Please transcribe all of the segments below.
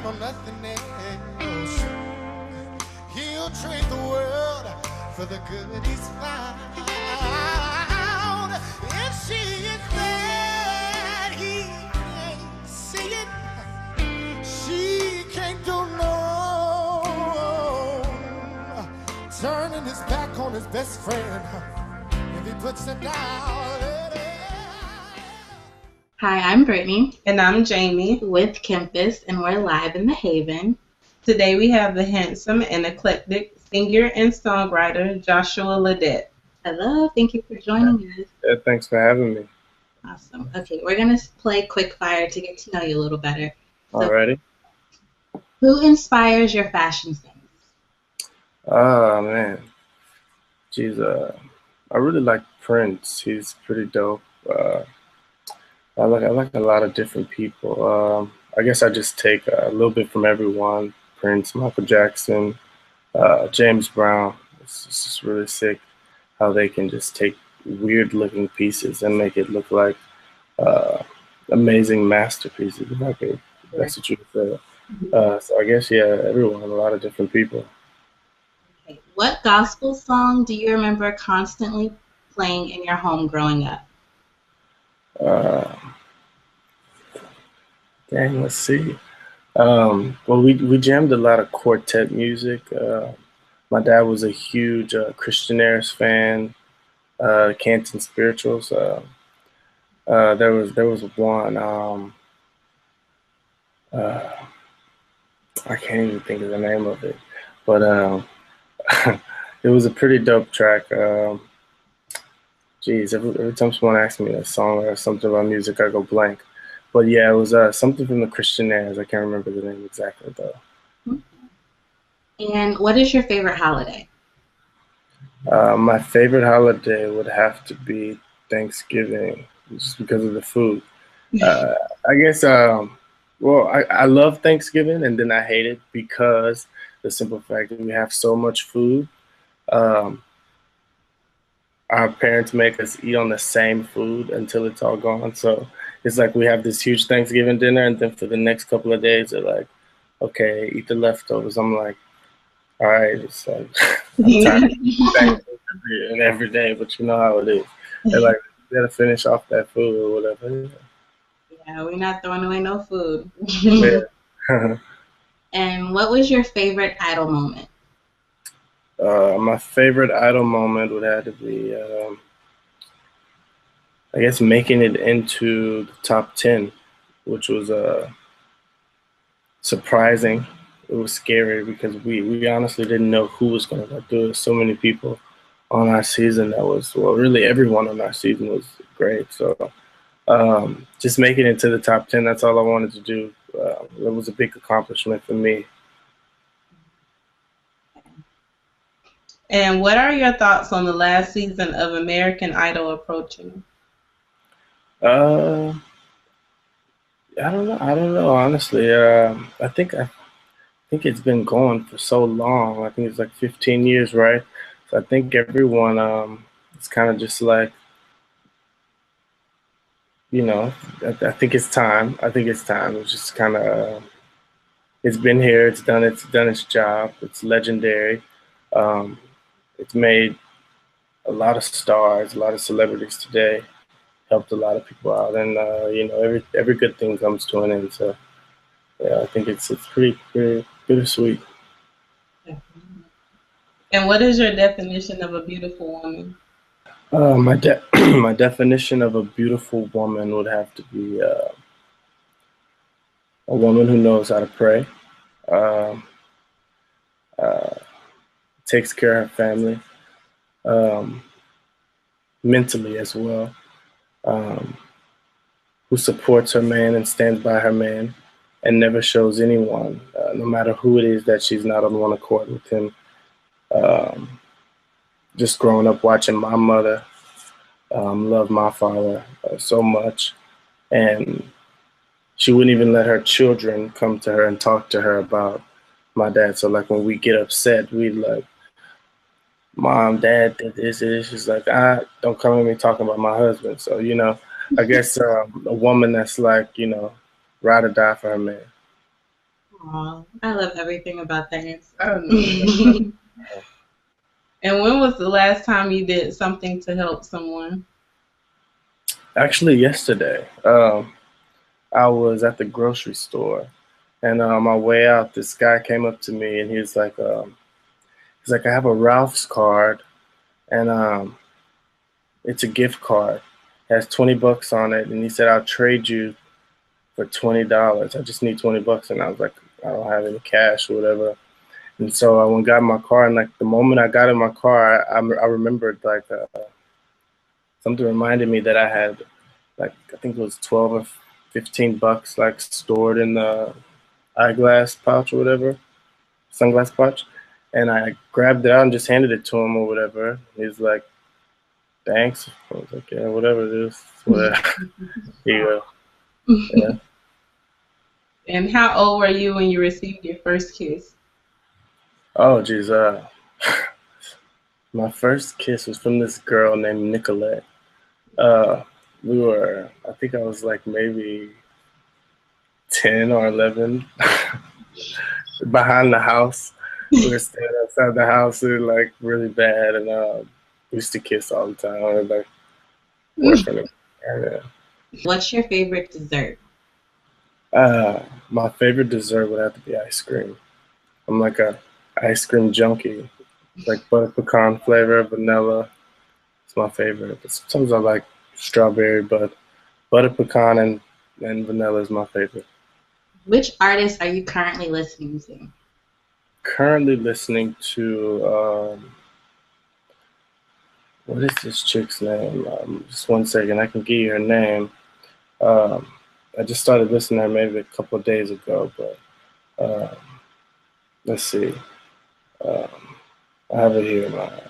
or nothing else. He'll trade the world for the good he's found. And she is glad he ain't see it. She can't do no turning his back on his best friend if he puts it down. Hi, I'm Brittany. And I'm Jamie. With Campus, and we're live in the Haven. Today we have the handsome and eclectic singer and songwriter, Joshua Ledet. Hello, thank you for joining us. Yeah, thanks for having me. Awesome. Okay, we're going to play quick fire to get to know you a little better. So, Alrighty. Who inspires your fashion sense? Oh, man. Geez, I really like Prince. He's pretty dope. I like a lot of different people. I guess I just take a little bit from everyone. Prince, Michael Jackson, James Brown. It's just really sick how they can just take weird looking pieces and make it look like amazing masterpieces, if that's what you would say. So I guess, yeah, everyone, a lot of different people. Okay. What gospel song do you remember constantly playing in your home growing up? Let's see. Well, we jammed a lot of quartet music. My dad was a huge Christian Airs fan, Canton Spirituals. There was one. I can't even think of the name of it, but it was a pretty dope track. Geez, every time someone asks me a song or something about music, I go blank. But yeah, it was something from the Christian Airs. I can't remember the name exactly, though. And what is your favorite holiday? My favorite holiday would have to be Thanksgiving, just because of the food. I guess, well, I love Thanksgiving, and then I hate it because the simple fact that we have so much food. Our parents make us eat on the same food until it's all gone. So it's like we have this huge Thanksgiving dinner, and then for the next couple of days, they're like, okay, eat the leftovers. I'm like, all right, it's like, I'm tired of Thanksgiving every day, but you know how it is. They're like, you gotta finish off that food or whatever. Yeah, we're not throwing away no food. Yeah. And what was your favorite Idol moment? My favorite Idol moment would have to be, I guess, making it into the top 10, which was surprising. It was scary because we honestly didn't know who was going to do it. So many people on our season really everyone on our season was great. So just making it to the top 10, that's all I wanted to do. It was a big accomplishment for me. And what are your thoughts on the last season of American Idol approaching? I don't know. Honestly, I think it's been going for so long. I think it's like 15 years, right? So I think everyone it's kind of just like, you know, I think it's time. It's just kind of it's been here. It's done its job. It's legendary. It's made a lot of stars, a lot of celebrities today. Helped a lot of people out, and you know, every good thing comes to an end. So yeah, I think it's pretty bittersweet. And what is your definition of a beautiful woman? My definition of a beautiful woman would have to be a woman who knows how to pray, takes care of her family, mentally as well, who supports her man and stands by her man, and never shows anyone, no matter who it is, that she's not on one accord with him. Just growing up watching my mother love my father so much, and she wouldn't even let her children come to her and talk to her about my dad. So like when we get upset, we like, Mom, Dad did this. She's like, don't come at me talking about my husband. So, you know, I guess a woman that's like, you know, ride or die for her man. Aw, I love everything about that answer. And when was the last time you did something to help someone? Actually, yesterday, I was at the grocery store, and on my way out, this guy came up to me, and he's like, I have a Ralph's card, and it's a gift card. It has $20 on it, and he said, I'll trade you for $20. I just need $20, and I was like, I don't have any cash or whatever. And so I went and got in my car, and like the moment I got in my car, I remembered like something reminded me that I had like I think it was 12 or $15 like stored in the eyeglass pouch or whatever, sunglass pouch, and I grabbed it out and just handed it to him or whatever. He's like, "Thanks." I was like, "Yeah, whatever it is, whatever." Here you go. Yeah. And how old were you when you received your first kiss? Oh, geez. My first kiss was from this girl named Nicolette. I think I was like maybe 10 or 11 behind the house. We were standing outside the house, and like really bad, and we used to kiss all the time. And, like boyfriend. And, What's your favorite dessert? my favorite dessert would have to be ice cream. I'm like a ice cream junkie. Like butter pecan flavor, vanilla. It's my favorite. But sometimes I like strawberry, but butter pecan and vanilla is my favorite. Which artist are you currently listening to? Currently listening to what is this chick's name? Just one second, I can give you her name. Um, I just started listening to her maybe a couple of days ago, but let's see. Um, I have it here. I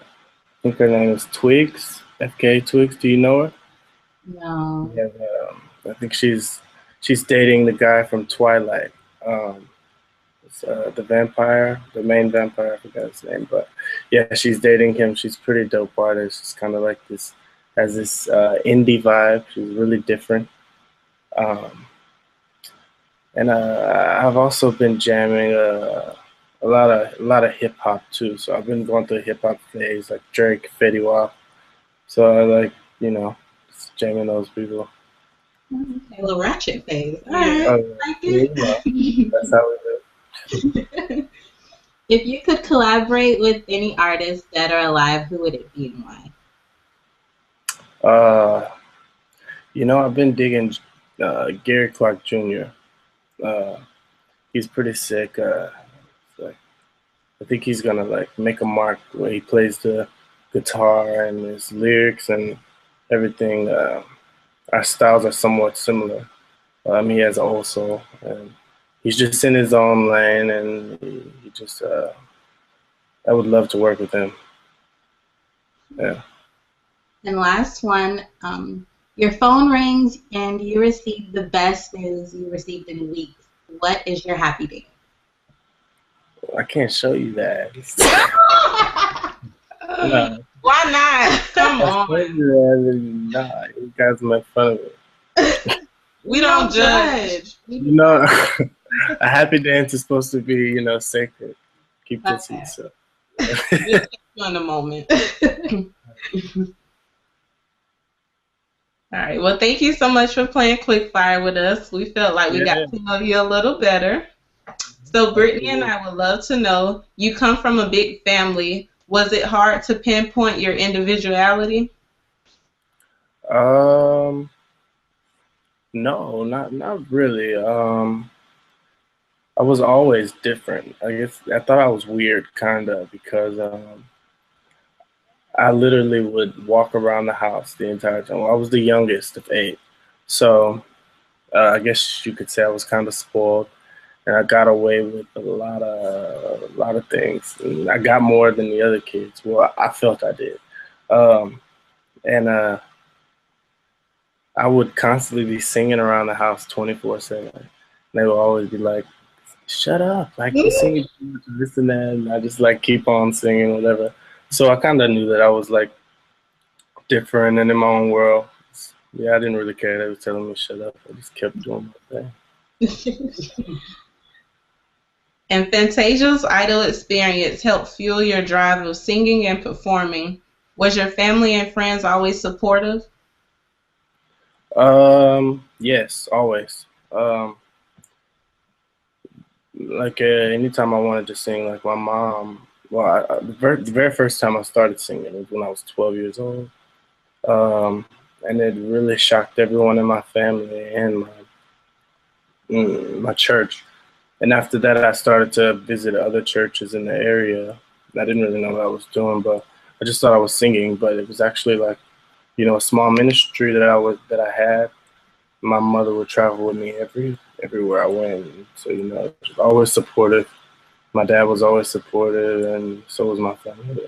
think her name is Twigs, FK Twigs. Do you know her? No. Yeah, I think she's dating the guy from Twilight. It's, the main vampire. I forgot his name, but yeah, she's dating him. She's pretty dope artist. She's kind of like this, has this indie vibe. She's really different. Um, and I've also been jamming a lot of hip hop too. So I've been going through a hip hop phase, like Drake, Fetty Wap. So I like just jamming those people. Okay, a little ratchet phase. All Yeah. right, like it. That's how we do. If you could collaborate with any artist, dead or alive, who would it be and why? I've been digging Gary Clark Jr. He's pretty sick. So I think he's gonna like make a mark the way he plays the guitar and his lyrics and everything. Our styles are somewhat similar. He has old soul, and he's just in his own lane, and he just. I would love to work with him. Yeah. And last one, your phone rings and you receive the best news you received in weeks. What is your happy day? I can't show you that. No. Why not? Come on. Nah, you guys make fun of it. We don't judge. A happy dance is supposed to be, sacred. Keep this to Okay. yourself. We'll take you in a moment. All right. Well, thank you so much for playing Quickfire with us. We felt like we got to know you a little better. So Brittany and I would love to know, you come from a big family. Was it hard to pinpoint your individuality? No, not really. I was always different. I guess I thought I was weird, kinda, because I literally would walk around the house the entire time. Well, I was the youngest of 8, so I guess you could say I was kind of spoiled, and I got away with a lot of things. And I got more than the other kids. Well, I felt I did, and I would constantly be singing around the house 24/7. They would always be like, "Shut up! Like you singing this and that," and I just like keep on singing whatever. So I kind of knew that I was like different and in my own world. Yeah, I didn't really care. They were telling me to shut up. I just kept doing my thing. And Fantasia's idol experience helped fuel your drive of singing and performing. Was your family and friends always supportive? Yes, always. Like anytime I wanted to sing, like my mom. Well, the very first time I started singing was when I was 12 years old, and it really shocked everyone in my family and my church. And after that, I started to visit other churches in the area. I didn't really know what I was doing, but I just thought I was singing. But it was actually like, a small ministry that I had. My mother would travel with me everywhere I went. So, just always supportive. My dad was always supportive, and so was my family.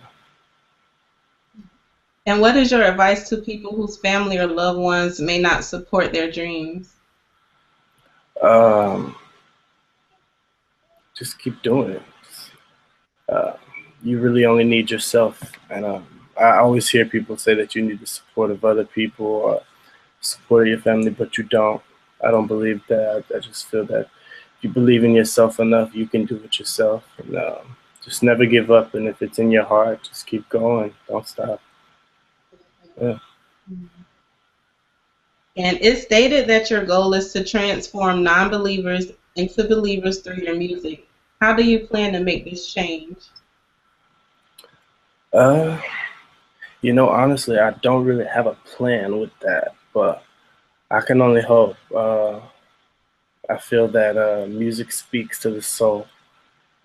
And what is your advice to people whose family or loved ones may not support their dreams? Um, just keep doing it. Uh, you really only need yourself. And I always hear people say that you need the support of other people or support of your family, but you don't. I don't believe that. I just feel that if you believe in yourself enough, you can do it yourself. And just never give up. And if it's in your heart, just keep going. Don't stop. Yeah. And it's stated that your goal is to transform non-believers into believers through your music. How do you plan to make this change? Uh, honestly, I don't really have a plan with that, but I can only hope. I feel that music speaks to the soul,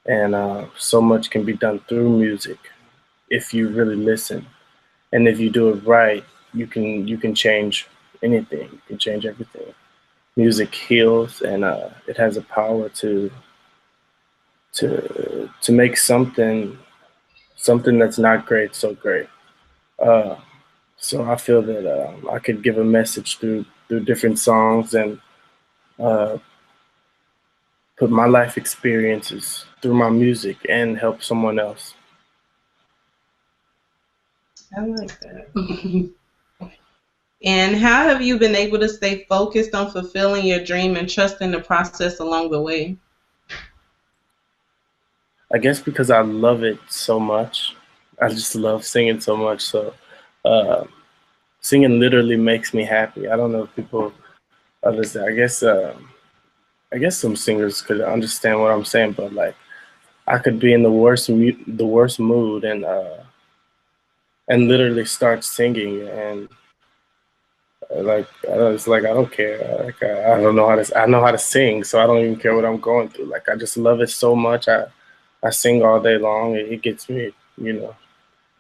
and so much can be done through music if you really listen. And if you do it right, you can change anything. You can change everything. Music heals, and it has a power to make something that's not great so great. Uh, so I feel that I could give a message through different songs and uh, put my life experiences through my music and help someone else. I like that. And how have you been able to stay focused on fulfilling your dream and trusting the process along the way? I guess because I love it so much. I just love singing so much. So uh, singing literally makes me happy. I don't know if people understand. I guess some singers could understand what I'm saying, but like I could be in the worst mood and literally start singing and like it's like I don't care. Like I don't know I know how to sing, so I don't even care what I'm going through. Like I just love it so much. I sing all day long. It gets me,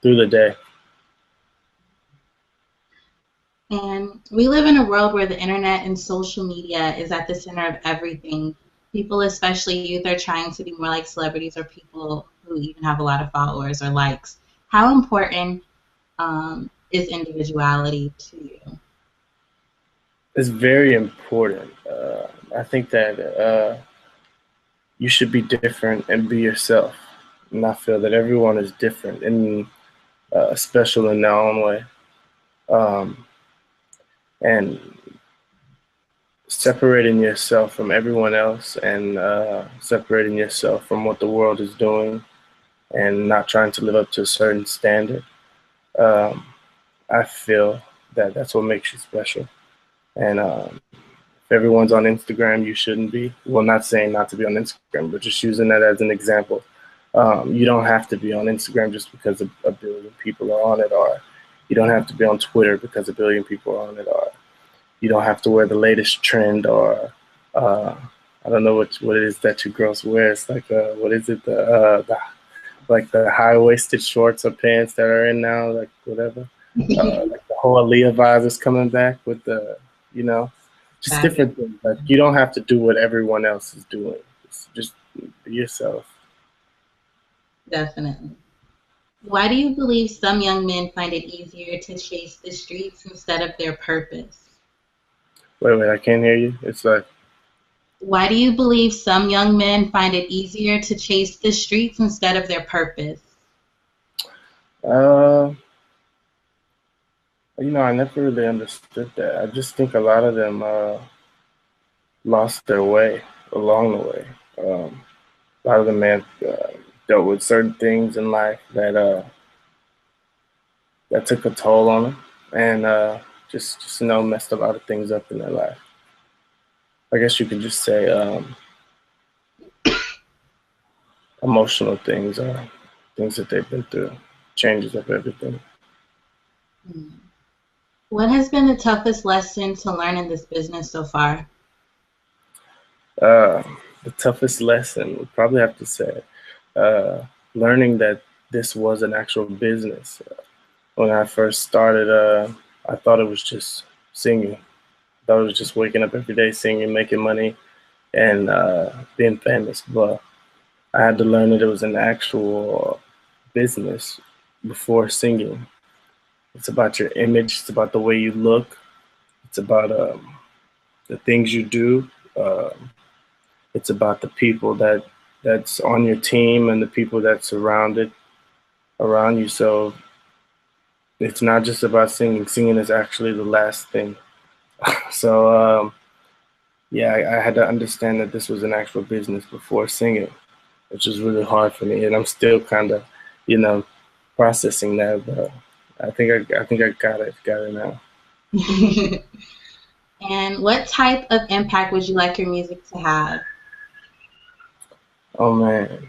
through the day. And we live in a world where the internet and social media is at the center of everything. People, especially youth, are trying to be more like celebrities or people who even have a lot of followers or likes. How important is individuality to you? It's very important. I think that you should be different and be yourself. And I feel that everyone is different and special in their own way. Um, and separating yourself from everyone else and separating yourself from what the world is doing and not trying to live up to a certain standard. Um, I feel that that's what makes you special. And if everyone's on Instagram, you shouldn't be. Well, not saying not to be on Instagram, but just using that as an example. You don't have to be on Instagram just because a billion people are on it, or you don't have to be on Twitter because a billion people are on it, or you don't have to wear the latest trend, or I don't know what it is that you girls wear. It's like what is it the like the high waisted shorts or pants that are in now, like whatever. Like the whole Aaliyah vibe is coming back with you know, just different things. Like you don't have to do what everyone else is doing. Just be yourself. Definitely. Why do you believe some young men find it easier to chase the streets instead of their purpose? Wait, I can't hear you. It's like Why do you believe some young men find it easier to chase the streets instead of their purpose? uh, I never really understood that. I just think a lot of them lost their way along the way. A lot of them man dealt with certain things in life that took a toll on them, and just messed a lot of things up in their life. I guess you could just say emotional things, things that they've been through, changes of everything. What has been the toughest lesson to learn in this business so far? The toughest lesson would probably have to say learning that this was an actual business. When I first started, I thought it was just singing. I thought it was just waking up every day singing, making money, and being famous. But I had to learn that it was an actual business before singing. It's about your image. It's about the way you look. It's about the things you do. It's about the people that's on your team and the people that surrounded around you. So it's not just about singing. Singing is actually the last thing. So yeah, I had to understand that this was an actual business before singing, which is really hard for me, and I'm still kind of, processing that. But I think I got it now. And what type of impact would you like your music to have? Oh man,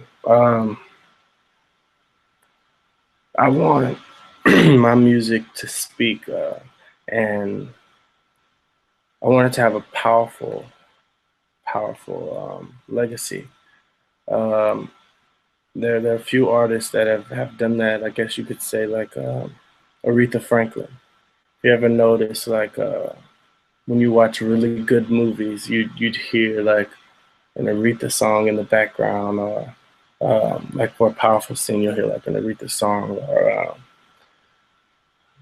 I want my music to speak, and I want it to have a powerful legacy. There are a few artists that have done that. I guess you could say like Aretha Franklin. If you ever notice, like when you watch really good movies, you'd hear like an Aretha song in the background, or like for a powerful scene, you'll hear like an Aretha song, or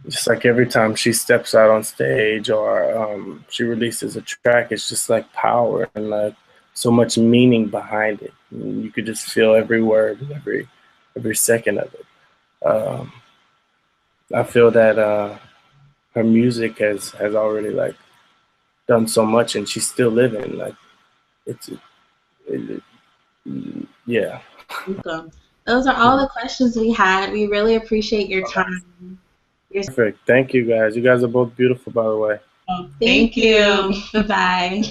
just like every time she steps out on stage or she releases a track, it's just like power and like so much meaning behind it. And you could just feel every word, and every second of it. I feel that her music has already like done so much, and she's still living. Like yeah. Welcome. Those are all the questions we had. We really appreciate your time. Perfect. Thank you guys. You guys are both beautiful, by the way. Thank you. Bye-bye.